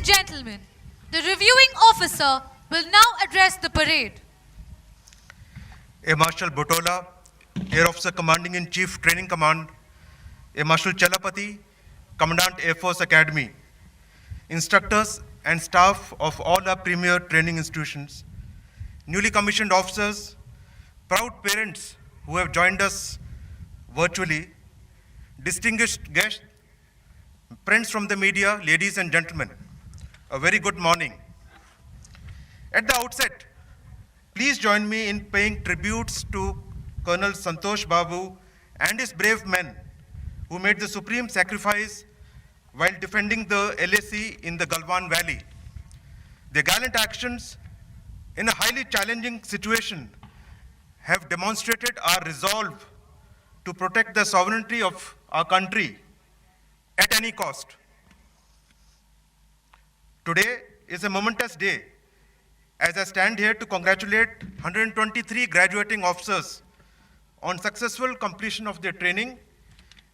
and gentlemen, the reviewing officer will now address the parade. Air Marshal Butola, Air Officer Commanding in Chief Training Command, Air Marshal Chalapati, Commandant Air Force Academy, instructors and staff of all our premier training institutions, newly commissioned officers, proud parents who have joined us virtually, distinguished guests, friends from the media, ladies and gentlemen, a very good morning. At the outset, please join me in paying tributes to Colonel Santosh Babu and his brave men who made the supreme sacrifice while defending the LAC in the Galwan Valley. Their gallant actions in a highly challenging situation have demonstrated our resolve to protect the sovereignty of our country at any cost. Today is a momentous day as I stand here to congratulate 123 graduating officers on successful completion of their training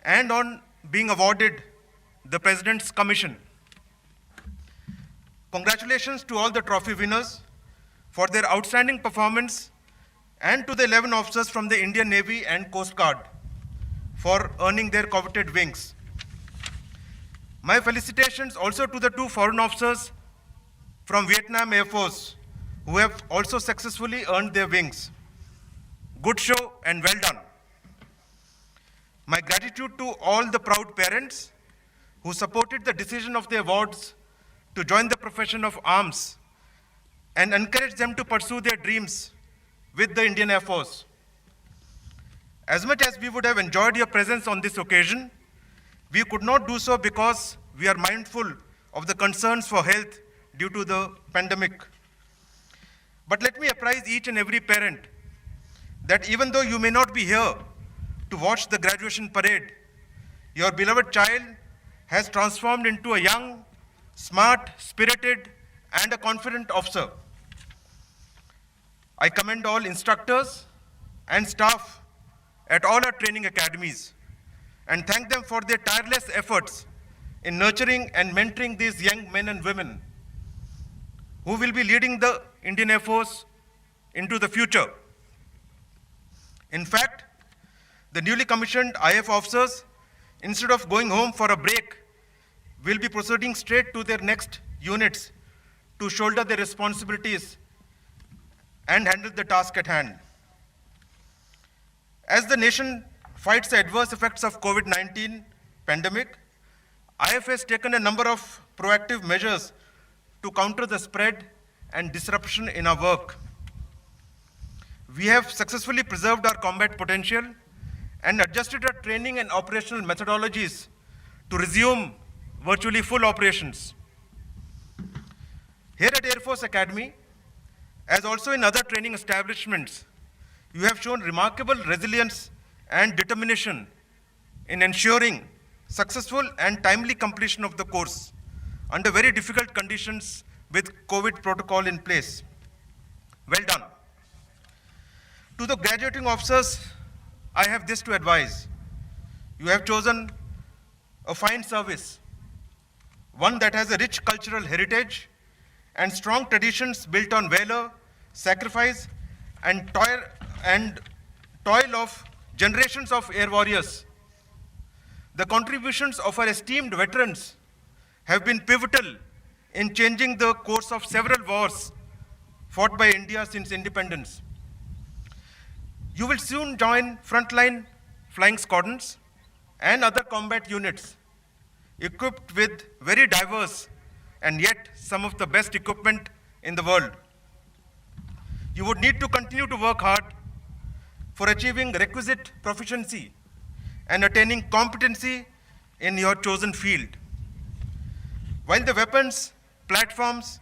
and on being awarded the President's Commission. Congratulations to all the trophy winners for their outstanding performance and to the 11 officers from the Indian Navy and Coast Guard for earning their coveted wings. My felicitations also to the 2 foreign officers from Vietnam Air Force who have also successfully earned their wings. Good show and well done. My gratitude to all the proud parents who supported the decision of the awards to join the profession of arms and encouraged them to pursue their dreams with the Indian Air Force. As much as we would have enjoyed your presence on this occasion, we could not do so because we are mindful of the concerns for health due to the pandemic. But let me apprise each and every parent that even though you may not be here to watch the graduation parade, your beloved child has transformed into a young, smart, spirited, and a confident officer. I commend all instructors and staff at all our training academies and thank them for their tireless efforts in nurturing and mentoring these young men and women who will be leading the Indian Air Force into the future. In fact, the newly commissioned IF officers, instead of going home for a break, will be proceeding straight to their next units to shoulder their responsibilities and handle the task at hand. As the nation fights the adverse effects of COVID-19 pandemic, IF has taken a number of proactive measures to counter the spread and disruption in our work. We have successfully preserved our combat potential and adjusted our training and operational methodologies to resume virtually full operations. Here at Air Force Academy, as also in other training establishments, you have shown remarkable resilience and determination in ensuring successful and timely completion of the course under very difficult conditions with COVID protocol in place. Well done. To the graduating officers, I have this to advise. You have chosen a fine service, one that has a rich cultural heritage and strong traditions built on valor, sacrifice, and toil of generations of air warriors. The contributions of our esteemed veterans have been pivotal in changing the course of several wars fought by India since independence. You will soon join frontline flying squadrons and other combat units equipped with very diverse and yet some of the best equipment in the world. You would need to continue to work hard for achieving requisite proficiency and attaining competency in your chosen field. While the weapons, platforms,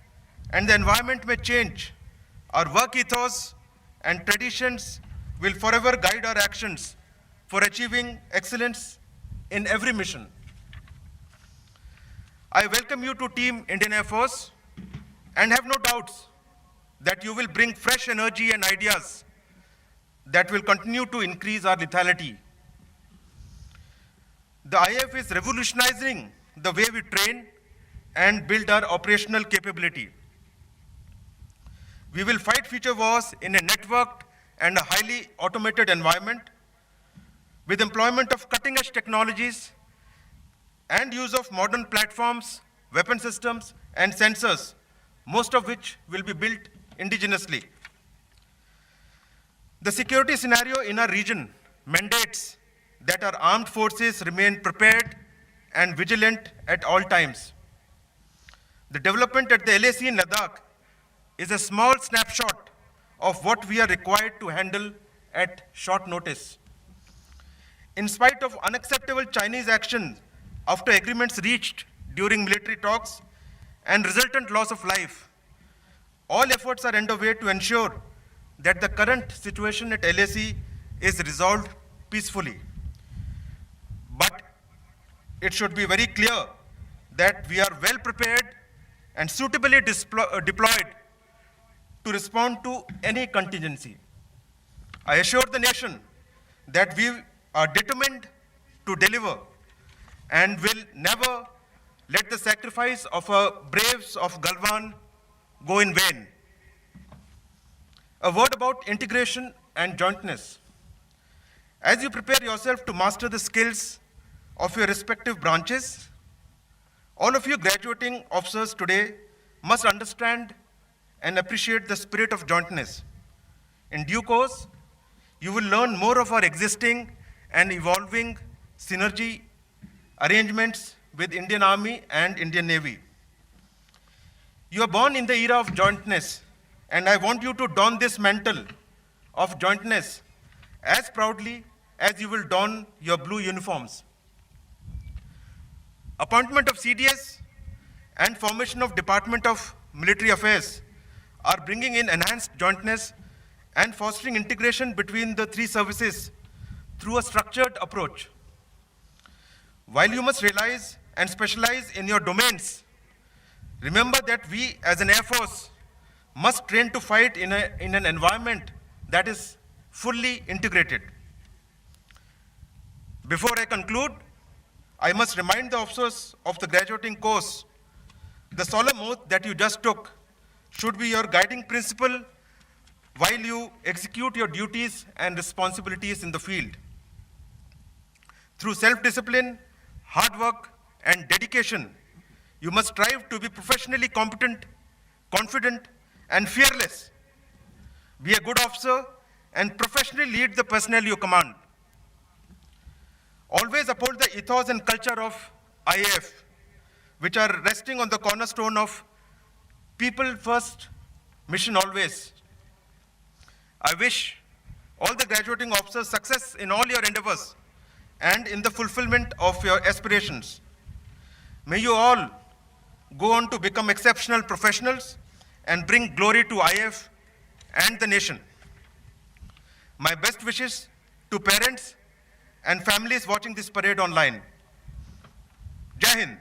and the environment may change, our work ethos and traditions will forever guide our actions for achieving excellence in every mission. I welcome you to Team Indian Air Force and have no doubts that you will bring fresh energy and ideas that will continue to increase our lethality. The IF is revolutionizing the way we train, and build our operational capability. We will fight future wars in a networked and a highly automated environment with employment of cutting-edge technologies and use of modern platforms, weapon systems, and sensors, most of which will be built indigenously. The security scenario in our region mandates that our armed forces remain prepared and vigilant at all times. The development at the LAC in Ladakh is a small snapshot of what we are required to handle at short notice. In spite of unacceptable Chinese action after agreements reached during military talks and resultant loss of life, all efforts are underway to ensure that the current situation at LAC is resolved peacefully. But it should be very clear that we are well prepared and suitably deployed to respond to any contingency. I assure the nation that we are determined to deliver and will never let the sacrifice of our braves of Galwan go in vain. A word about integration and jointness. As you prepare yourself to master the skills of your respective branches, all of you graduating officers today must understand and appreciate the spirit of jointness. In due course, you will learn more of our existing and evolving synergy arrangements with Indian Army and Indian Navy. You are born in the era of jointness, and I want you to don this mantle of jointness as proudly as you will don your blue uniforms. Appointment of CDS and formation of Department of Military Affairs are bringing in enhanced jointness and fostering integration between the three services through a structured approach. While you must realize and specialize in your domains, remember that we as an Air Force must train to fight in an environment that is fully integrated. Before I conclude, I must remind the officers of the graduating course, the solemn oath that you just took should be your guiding principle while you execute your duties and responsibilities in the field. Through self-discipline, hard work, and dedication, you must strive to be professionally competent, confident, and fearless. Be a good officer and professionally lead the personnel you command. Always uphold the ethos and culture of IAF, which are resting on the cornerstone of people first, mission always. I wish all the graduating officers success in all your endeavors and in the fulfillment of your aspirations. May you all go on to become exceptional professionals and bring glory to IAF and the nation. My best wishes to parents and families watching this parade online. Jai Hind.